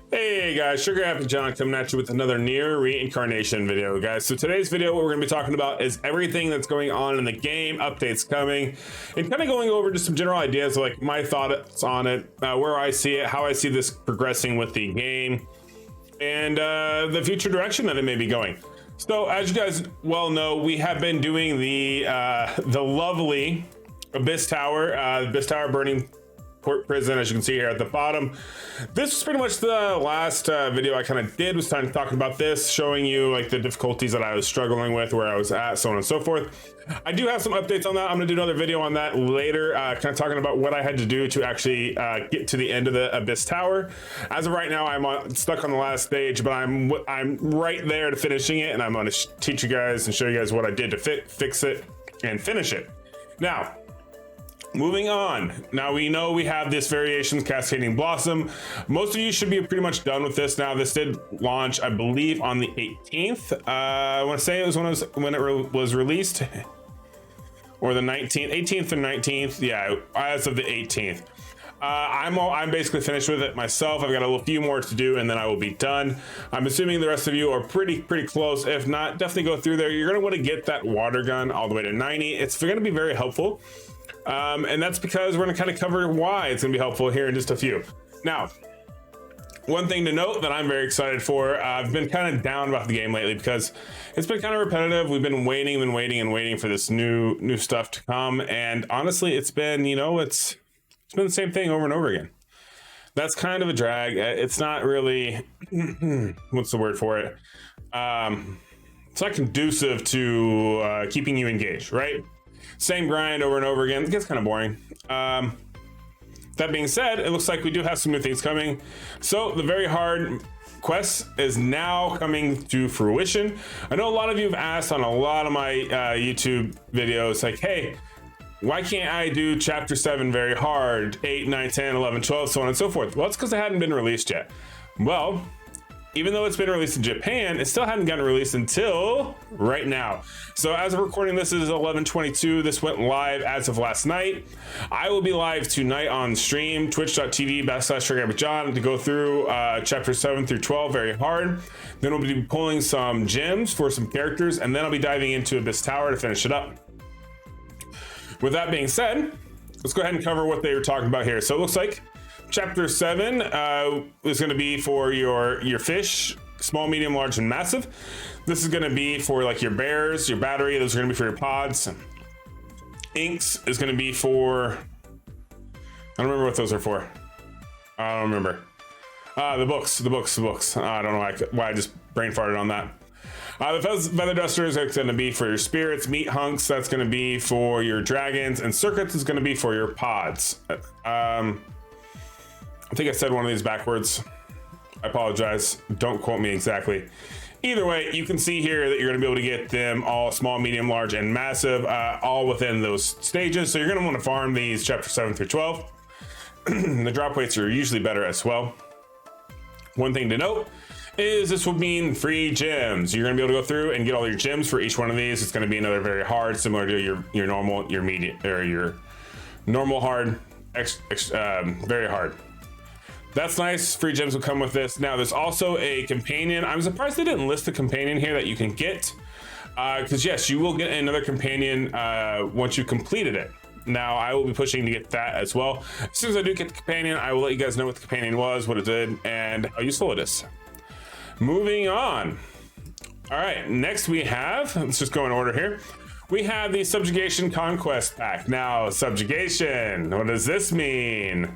Hey guys, TriggerhappyJon coming at you with another Nier Reincarnation video, guys. So today's video, what we're going to be talking about is everything that's going on in the game, updates coming, and kind of going over just some general ideas, like my thoughts on it, where I see it, how I see this progressing with the game, and the future direction that it may be going. So as you guys well know, we have been doing the lovely Abyss Tower burning prison, as you can see here at the bottom. This was pretty much the last video I kind of did, was time talking about this, showing you like the difficulties that I was struggling with, where I was at, so on and so forth. I do have some updates on that. I'm gonna do another video on that later, kind of talking about what I had to do to actually get to the end of the Abyss Tower. As of right now, I'm stuck on the last stage, but I'm right there to finishing it, and I'm gonna teach you guys and show you guys what I did to fix it and finish it. Now, moving on. Now we know we have this Variations Cascading Blossom. Most of you should be pretty much done with this now. This did launch, I believe, on the 18th. I want to say it was when it was released, or the 19th, 18th or 19th. Yeah, as of the 18th. I'm basically finished with it myself. I've got a few more to do, and then I will be done. I'm assuming the rest of you are pretty close. If not, definitely go through there. You're going to want to get that water gun all the way to 90. It's going to be very helpful. And that's because we're going to kind of cover why it's going to be helpful here in just a few. Now, one thing to note that I'm very excited for, I've been kind of down about the game lately because it's been kind of repetitive. We've been waiting for this new stuff to come. And honestly, it's been, it's been the same thing over and over again. That's kind of a drag. It's not really, what's the word for it? It's not conducive to keeping you engaged, right? Same grind over and over again. It gets kind of boring. That being said, it looks like we do have some new things coming. So the very hard quest is now coming to fruition. I know a lot of you have asked on a lot of my YouTube videos, like, hey, why can't I do chapter 7 very hard, 8, 9, 10, 11, 12, so on and so forth? Well, it's because it hadn't been released yet. Well, even though it's been released in Japan, it still hadn't gotten released until right now. So as of recording, this is 11/22. This went live as of last night. I will be live tonight on stream, twitch.tv/TriggerhappyJon, to go through chapter 7 through 12 very hard. Then we'll be pulling some gems for some characters, and then I'll be diving into Abyss Tower to finish it up. With that being said, let's go ahead and cover what they were talking about here. So it looks like Chapter 7 is going to be for your fish, small, medium, large, and massive. This is going to be for like your bears, your battery. Those are going to be for your pods. Inks is going to be for, I don't remember what those are for. I don't remember. The books. I don't know why I just brain farted on that. The feather dusters are going to be for your spirits. Meat hunks, that's going to be for your dragons, and circuits is going to be for your pods. I think I said one of these backwards. I apologize. Don't quote me exactly. Either way, you can see here that you're going to be able to get them all small, medium, large, and massive, all within those stages. So you're going to want to farm these chapter 7 through 12. The drop weights are usually better as well. One thing to note is this will mean free gems. You're going to be able to go through and get all your gems for each one of these. It's going to be another very hard, similar to your normal, your medium, or your normal hard, very hard. That's nice. Free gems will come with this. Now, there's also a companion. I'm surprised they didn't list the companion here that you can get. Because yes, you will get another companion once you completed it. Now, I will be pushing to get that as well. As soon as I do get the companion, I will let you guys know what the companion was, what it did, and how useful it is. Moving on. All right, next we have, let's just go in order here. We have the Subjugation Conquest Pack. Now, Subjugation, what does this mean?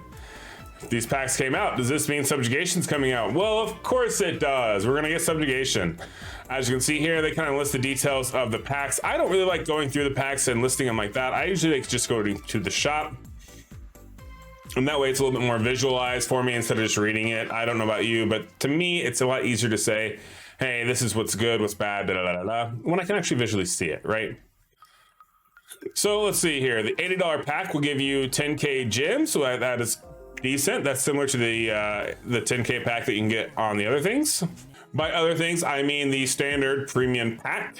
These packs came out. Does this mean Subjugation's coming out? Well, of course it does. We're gonna get Subjugation. As you can see here, they kind of list the details of the packs. I don't really like going through the packs and listing them like that. I usually like just go to the shop. And that way it's a little bit more visualized for me instead of just reading it. I don't know about you, but to me, it's a lot easier to say, hey, this is what's good, what's bad, da da da da, when I can actually visually see it, right? So let's see here. The $80 pack will give you 10K gems, so that is decent. That's similar to the 10K pack that you can get on the other things. By other things, I mean the standard premium pack.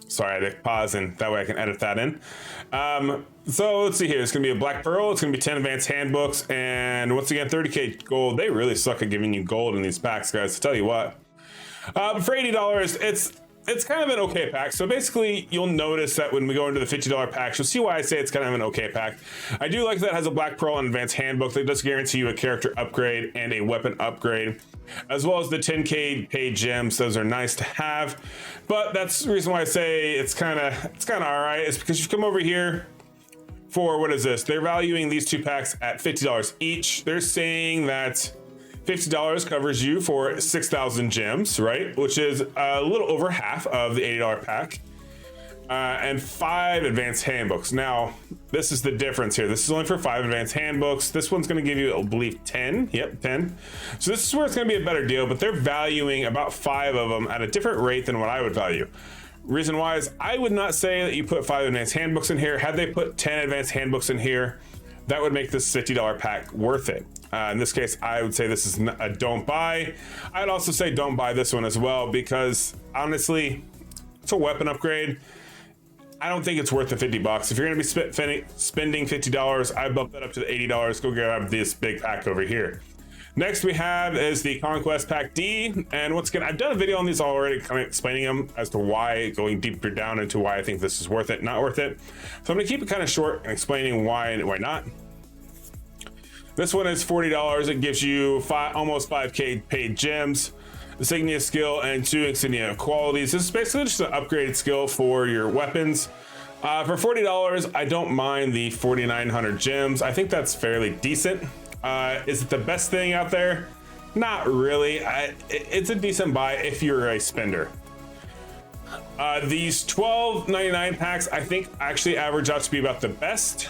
Sorry, I had to pause, and that way I can edit that in. So let's see here. It's going to be a Black Pearl. It's going to be 10 advanced handbooks. And once again, 30k gold. They really suck at giving you gold in these packs, guys, to tell you what. But for $80, it's kind of an okay pack. So basically, you'll notice that when we go into the $50 packs, you'll see why I say it's kind of an okay pack. I do like that it has a Black Pearl and advanced handbook that does guarantee you a character upgrade and a weapon upgrade, as well as the 10k paid gems. Those are nice to have, but that's the reason why I say it's kind of all right. It's because you come over here for, what is this? They're valuing these two packs at $50 each. They're saying that $50 covers you for 6,000 gems, right? Which is a little over half of the $80 pack. And 5 advanced handbooks. Now, this is the difference here. This is only for 5 advanced handbooks. This one's going to give you, I believe, 10. Yep, 10. So this is where it's going to be a better deal, but they're valuing about 5 of them at a different rate than what I would value. Reason why is I would not say that you put 5 advanced handbooks in here. Had they put 10 advanced handbooks in here, that would make this $50 pack worth it. In this case, I would say this is a don't buy. I'd also say don't buy this one as well, because honestly, it's a weapon upgrade. I don't think it's worth the 50 bucks. If you're going to be spending $50, I bump that up to the $80. Go grab this big pack over here. Next we have is the Conquest Pack D, and once again, I've done a video on these already, kind of explaining them as to why, going deeper down into why I think this is worth it, not worth it. So I'm going to keep it kind of short and explaining why and why not. This one is $40. It gives you almost 5k paid gems, insignia skill, and 2 insignia qualities. This is basically just an upgraded skill for your weapons. For $40, I don't mind the 4,900 gems. I think that's fairly decent. Is it the best thing out there? Not really. It's a decent buy if you're a spender. These $12.99 packs, I think, actually average out to be about the best.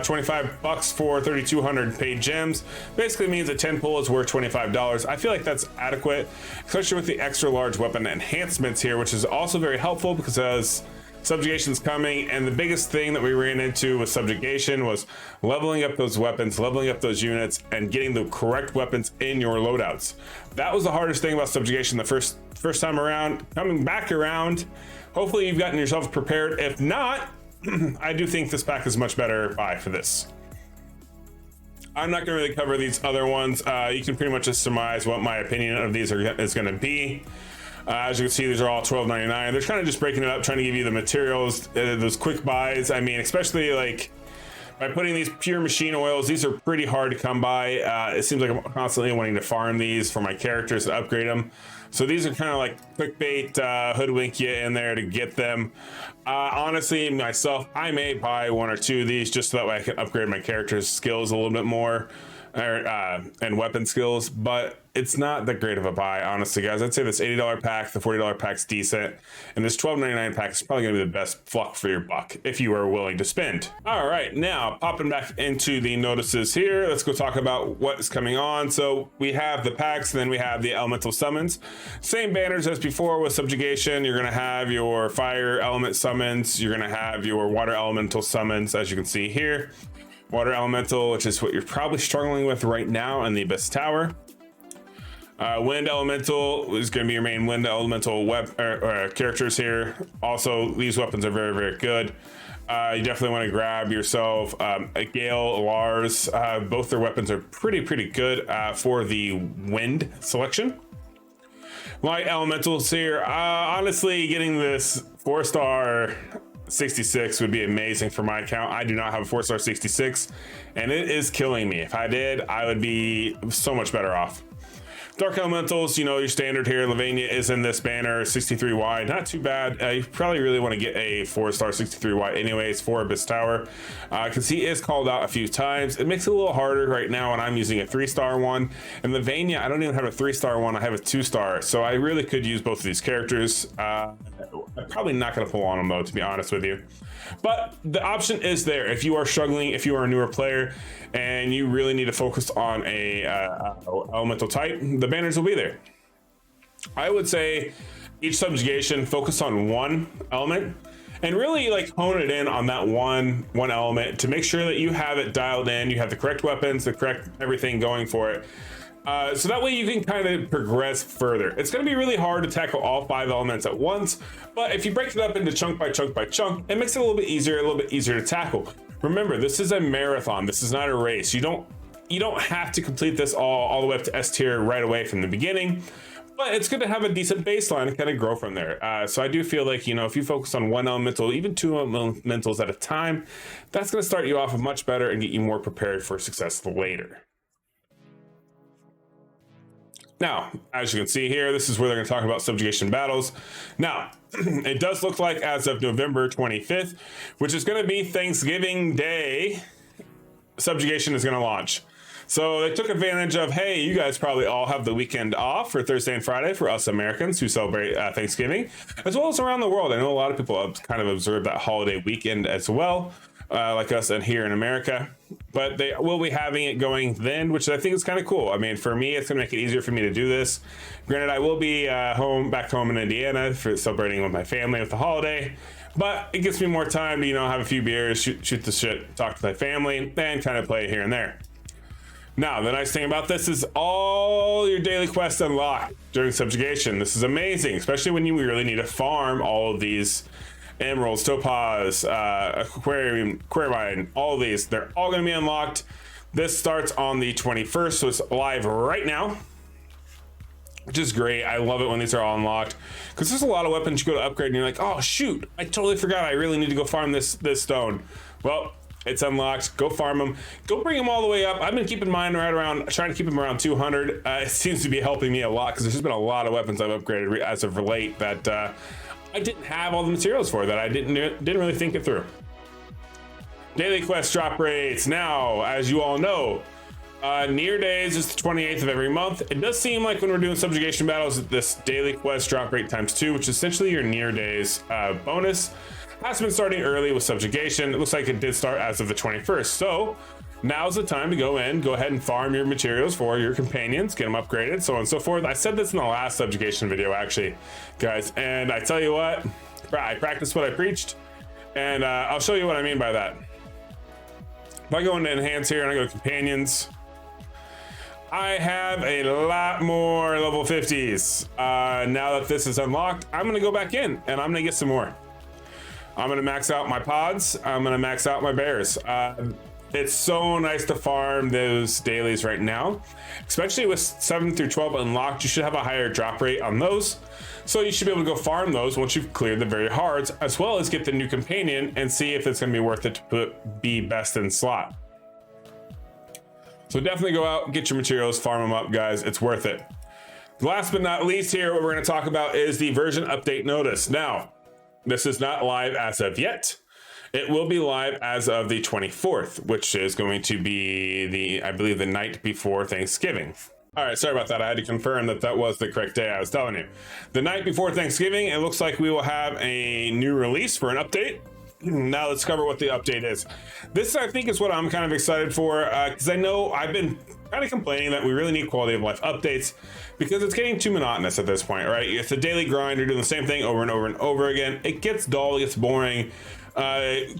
25 bucks for 3,200 paid gems basically means a 10 pull is worth $25. I feel like that's adequate, especially with the extra large weapon enhancements here, which is also very helpful because as Subjugation's coming, and the biggest thing that we ran into with Subjugation was leveling up those weapons, leveling up those units, and getting the correct weapons in your loadouts. That was the hardest thing about Subjugation the first time around. Coming back around, hopefully you've gotten yourself prepared. If not, I do think this pack is much better buy for this. I'm not going to really cover these other ones. You can pretty much just surmise what my opinion of these is going to be. As you can see, these are all $12.99. They're kind of just breaking it up, trying to give you the materials, those quick buys. I mean, especially like by putting these pure machine oils, these are pretty hard to come by. It seems like I'm constantly wanting to farm these for my characters to upgrade them. So these are kind of like clickbait, hoodwink you in there to get them. Honestly, myself, I may buy 1 or 2 of these just so that way I can upgrade my character's skills a little bit more. And weapon skills, but it's not that great of a buy, honestly, guys. I'd say this $80 pack, the $40 pack's decent, and this $12.99 pack is probably going to be the best fluck for your buck if you are willing to spend. All right, now popping back into the notices here, let's go talk about what is coming on. So we have the packs, and then we have the elemental summons. Same banners as before with Subjugation. You're going to have your fire element summons. You're going to have your water elemental summons, as you can see here. Water elemental, which is what you're probably struggling with right now in the Abyss Tower. Wind elemental is going to be your main wind elemental characters here. Also, these weapons are very, very good. You definitely want to grab yourself a Gale, Lars. Both their weapons are pretty good for the wind selection. Light elementals here. Honestly, getting this 4-star 66 would be amazing for my account. I do not have a 4-star 66, and it is killing me. If I did, I would be so much better off. Dark elementals, you know, your standard here. Lavania is in this banner, 63 wide, not too bad. You probably really want to get a 4-star 63 wide anyways for Abyss Tower, because he is called out a few times. It makes it a little harder right now when I'm using a 3-star one. And Lavania, I don't even have a 3-star one, I have a 2-star, so I really could use both of these characters. I'm probably not going to pull on them though, to be honest with you. But the option is there if you are struggling, if you are a newer player and you really need to focus on a elemental type, the banners will be there. I would say each subjugation focus on one element and really like hone it in on that one element to make sure that you have it dialed in, you have the correct weapons, the correct everything going for it. So that way you can kind of progress further. It's going to be really hard to tackle all 5 elements at once, but if you break it up into chunk by chunk by chunk, it makes it a little bit easier to tackle. Remember, this is a marathon. This is not a race. You don't have to complete this all the way up to S tier right away from the beginning, but it's good to have a decent baseline and kind of grow from there. So I do feel like, you know, if you focus on 1 elemental, even 2 elementals at a time, that's going to start you off much better and get you more prepared for success later. Now, as you can see here, this is where they're going to talk about subjugation battles. Now, it does look like as of November 25th, which is going to be Thanksgiving Day, subjugation is going to launch. So they took advantage of, hey, you guys probably all have the weekend off for Thursday and Friday for us Americans who celebrate Thanksgiving, as well as around the world. I know a lot of people have kind of observed that holiday weekend as well, like us and here in America. But they will be having it going then, which I think is kind of cool. I mean, for me, it's going to make it easier for me to do this. Granted, I will be back home in Indiana for celebrating with my family with the holiday, but it gives me more time to, you know, have a few beers, shoot the shit, talk to my family, and kind of play here and there. Now, the nice thing about this is all your daily quests unlock during subjugation. This is amazing, especially when you really need to farm all of these emeralds, topaz, aquarium, mine, all of these. They're all going to be unlocked. This starts on the 21st, so it's live right now, which is great. I love it when these are all unlocked, because there's a lot of weapons you go to upgrade and you're like, oh shoot, I totally forgot I really need to go farm this stone. Well, it's unlocked. Go farm them. Go bring them all the way up. I've been keeping mine right around, trying to keep them around 200. It seems to be helping me a lot, because there's been a lot of weapons I've upgraded as of late that I didn't have all the materials for, that I didn't really think it through. Daily quest drop rates. Now, as you all know, Nier days is the 28th of every month. It does seem like when we're doing subjugation battles, this daily quest drop rate times 2, which is essentially your Nier days bonus, has been starting early with subjugation. It looks like it did start as of the 21st. So now's the time to go ahead and farm your materials for your companions, get them upgraded, so on and so forth. I said this in the last subjugation video, actually, guys, and I tell you what, I practiced what I preached, and I'll show you what I mean by that. If I go into enhance here and I go to companions, I have a lot more level 50s. Now that this is unlocked, I'm gonna go back in and I'm gonna get some more. I'm gonna max out my pods. I'm gonna max out my bears. It's so nice to farm those dailies right now, especially with 7 through 12 unlocked. You should have a higher drop rate on those, so you should be able to go farm those once you've cleared the very hards, as well as get the new companion and see if it's going to be worth it to be best in slot. So definitely go out, get your materials, farm them up, guys. It's worth it. Last but not least here, what we're going to talk about is the version update notice. Now, this is not live as of yet. It will be live as of the 24th, which is going to be I believe the night before Thanksgiving. All right, sorry about that. I had to confirm that was the correct day I was telling you. The night before Thanksgiving, it looks like we will have a new release for an update. Now let's cover what the update is. This, I think, is what I'm kind of excited for, because I know I've been kind of complaining that we really need quality of life updates, because it's getting too monotonous at this point, right? It's a daily grind. You're doing the same thing over and over and over again. It gets dull, it gets boring.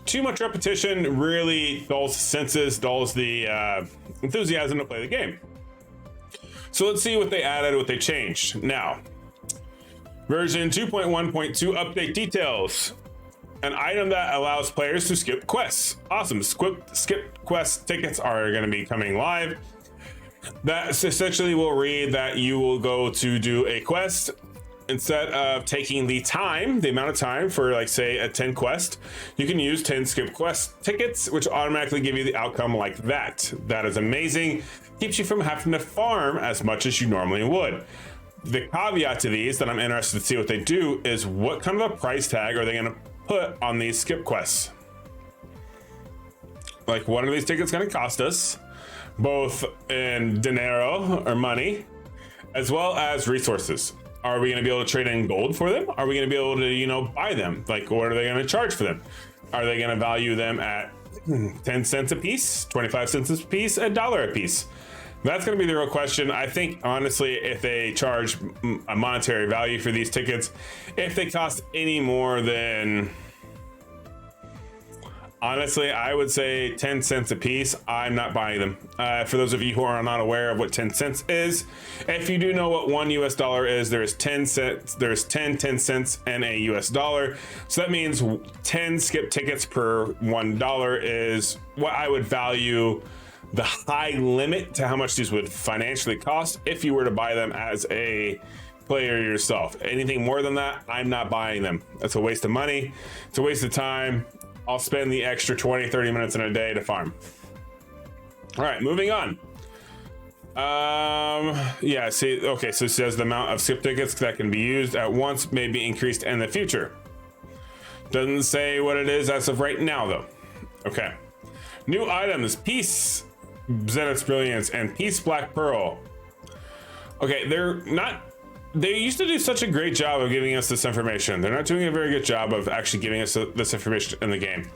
Too much repetition really dulls the senses, dulls the enthusiasm to play the game. So let's see what they added, what they changed. Now, version 2.1.2 update details. An item that allows players to skip quests. Awesome. Skip quest tickets are going to be coming live. That essentially will read that you will go to do a quest. Instead of taking the amount of time for, like, say, a 10 quest, you can use 10 skip quest tickets, which automatically give you the outcome like that. That is amazing. Keeps you from having to farm as much as you normally would. The caveat to these that I'm interested to see what they do is what kind of a price tag are they going to put on these skip quests? Like, what are these tickets going to cost us, both in dinero or money, as well as resources? Are we going to be able to trade in gold for them? Are we going to be able to, you know, buy them? Like, what are they going to charge for them? Are they going to value them at 10 cents a piece, 25 cents a piece, $1 a piece? That's going to be the real question. I think, honestly, if they charge a monetary value for these tickets, if they cost any more than Honestly, I would say 10 cents a piece. I'm not buying them. For those of you who are not aware of what 10 cents is, if you do know what $1 is, there's 10 cents, there's 10 cents and a US dollar. So that means 10 skip tickets per $1 is what I would value the high limit to how much these would financially cost if you were to buy them as a player yourself. Anything more than that, I'm not buying them. That's a waste of money. It's a waste of time. I'll spend the extra 20-30 minutes in a day to farm. All right, moving on. Yeah, see, okay, so it says the amount of skip tickets that can be used at once may be increased in the future. Doesn't say what it is as of right now, though. Okay. New items, Peace, Zenith's Brilliance, and Peace Black Pearl. Okay, they used to do such a great job of giving us this information. They're not doing a very good job of actually giving us this information in the game.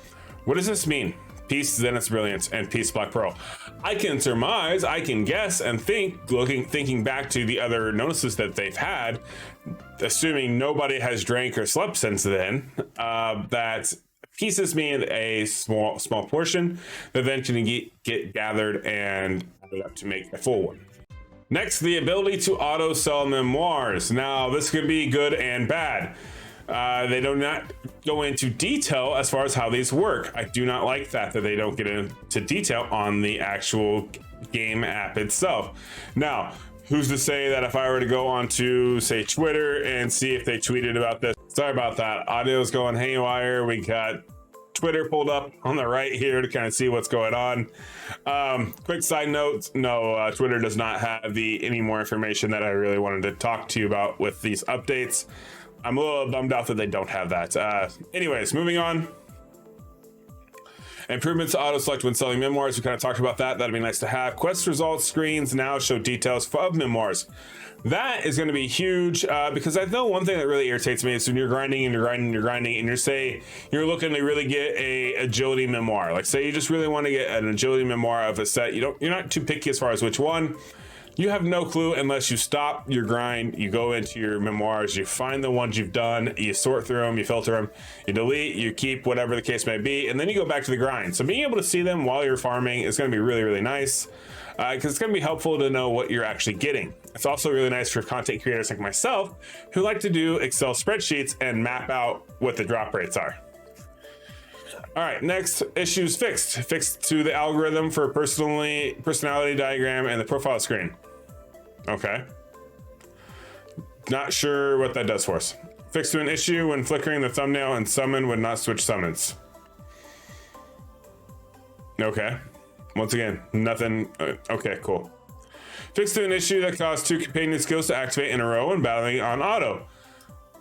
What does this mean? Peace, Zenith's Brilliance, and Peace Black Pearl. I can surmise, I can guess, and thinking back to the other notices that they've had, assuming nobody has drank or slept since then, that pieces mean a small portion that then can get gathered and added up to make a full one. Next, the ability to auto sell memoirs. Now, this could be good and bad. They do not go into detail as far as how these work. I do not like that they don't get into detail on the actual game app itself. Now, who's to say that if I were to go onto, say, Twitter and see if they tweeted about this? Sorry about that. Audio's going haywire. We got Twitter pulled up on the right here to kind of see what's going on. Quick side note, no, Twitter does not have any more information that I really wanted to talk to you about with these updates. I'm a little bummed out that they don't have that. Anyways, moving on. Improvements to auto select when selling memoirs. We kind of talked about that. That'd be nice to have. Quest results screens now show details of memoirs. That is going to be huge because I know one thing that really irritates me is when you're grinding and you're grinding and you're grinding and you're looking to really get a agility memoir. Like say you just really want to get an agility memoir of a set. You're not too picky as far as which one. You have no clue unless you stop your grind, you go into your memoirs, you find the ones you've done, you sort through them, you filter them, you delete, you keep, whatever the case may be, and then you go back to the grind. So being able to see them while you're farming is going to be really, really nice because it's going to be helpful to know what you're actually getting. It's also really nice for content creators like myself who like to do Excel spreadsheets and map out what the drop rates are. All right, next, issues fixed. Fixed to the algorithm for personality diagram and the profile screen. Okay. Not sure what that does for us. Fixed to an issue when flickering the thumbnail and summon would not switch summons. Okay. Once again, nothing. Okay, cool. Fixed to an issue that caused 2 companion skills to activate in a row when battling on auto.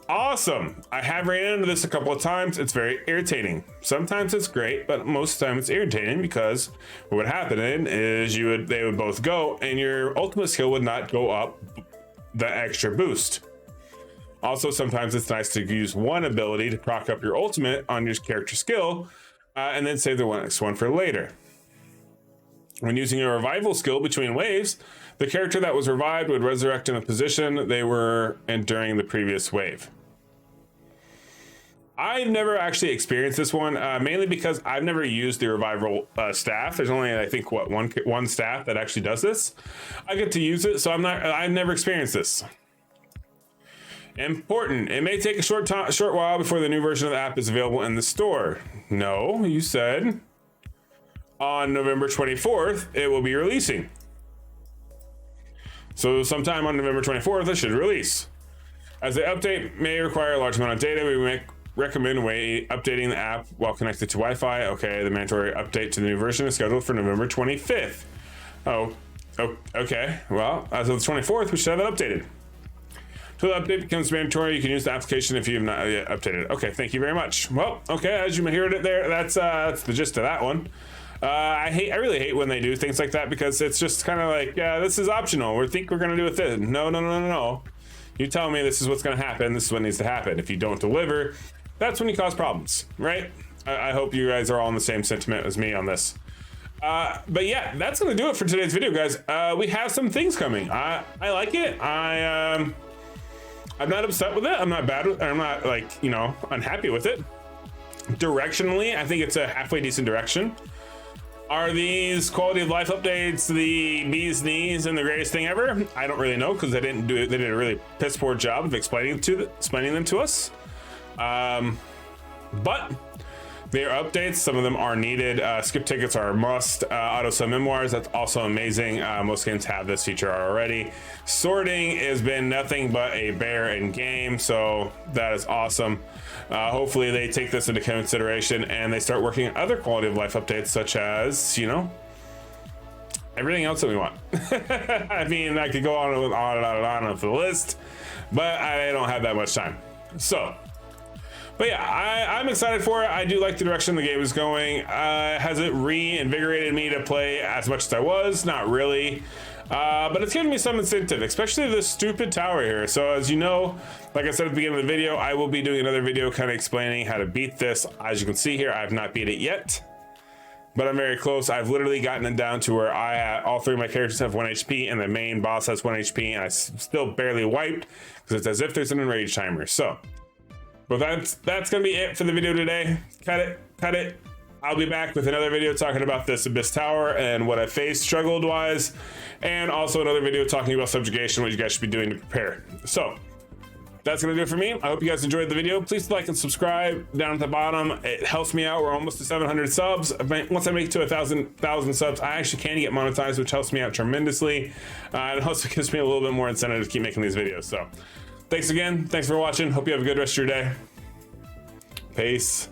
Awesome. I have ran into this a couple of times. It's very irritating. Sometimes it's great, but most of the time it's irritating because what would happen is they would both go and your ultimate skill would not go up the extra boost. Also, sometimes it's nice to use one ability to proc up your ultimate on your character skill and then save the next one for later. When using a revival skill between waves, the character that was revived would resurrect in a position they were in during the previous wave. I've never actually experienced this one, mainly because I've never used the revival staff. There's only, I think, one staff that actually does this. I get to use it, so I've never experienced this. Important. It may take a short while before the new version of the app is available in the store. No, you said on November 24th, it will be releasing. So sometime on November 24th, it should release. As the update may require a large amount of data, we recommend updating the app while connected to Wi-Fi. Okay, the mandatory update to the new version is scheduled for November 25th. Oh, okay. Well, as of the 24th, we should have it updated. Until the update becomes mandatory, you can use the application if you have not yet updated it. Okay, thank you very much. Well, okay, as you heard it there, that's the gist of that one. I really hate when they do things like that because it's just kind of like, yeah, this is optional. We think we're going to do it this. No. You tell me this is what's going to happen. This is what needs to happen. If you don't deliver, that's when you cause problems, right? I hope you guys are all in the same sentiment as me on this. But yeah, that's going to do it for today's video, guys. We have some things coming. I like it. I'm not upset with it. I'm not bad with it. I'm not unhappy with it. Directionally, I think it's a halfway decent direction. Are these quality of life updates the bee's knees and the greatest thing ever? I don't really know, because they didn't do it. They did a really piss poor job of explaining them to us. But they are updates. Some of them are needed. Skip tickets are a must. Auto sum memoirs, that's also amazing. Most games have this feature already. Sorting has been nothing but a bear in game, so that is awesome. Hopefully they take this into consideration and they start working on other quality of life updates, such as, you know, everything else that we want. I mean, I could go on and on with the list, but I don't have that much time. So, but yeah, I'm excited for it. I do like the direction the game is going. Has it reinvigorated me to play as much as I was? Not really. But it's giving me some incentive, especially this stupid tower here. So as you know, like I said at the beginning of the video, I will be doing another video kind of explaining how to beat this. As you can see here, I have not beat it yet, but I'm very close. I've literally gotten it down to where all three of my characters have 1 HP and the main boss has 1 HP, and I still barely wiped because it's as if there's an enrage timer. So, but that's gonna be it for the video today. Cut it. I'll be back with another video talking about this Abyss Tower and what I faced struggled wise, and also another video talking about Subjugation, what you guys should be doing to prepare. So that's gonna do it for me. I hope you guys enjoyed the video. Please like and subscribe down at the bottom. It helps me out. We're almost to 700 subs. Once I make it to 1,000 subs, I actually can get monetized, which helps me out tremendously. It also gives me a little bit more incentive to keep making these videos. So thanks again. Thanks for watching. Hope you have a good rest of your day. Peace.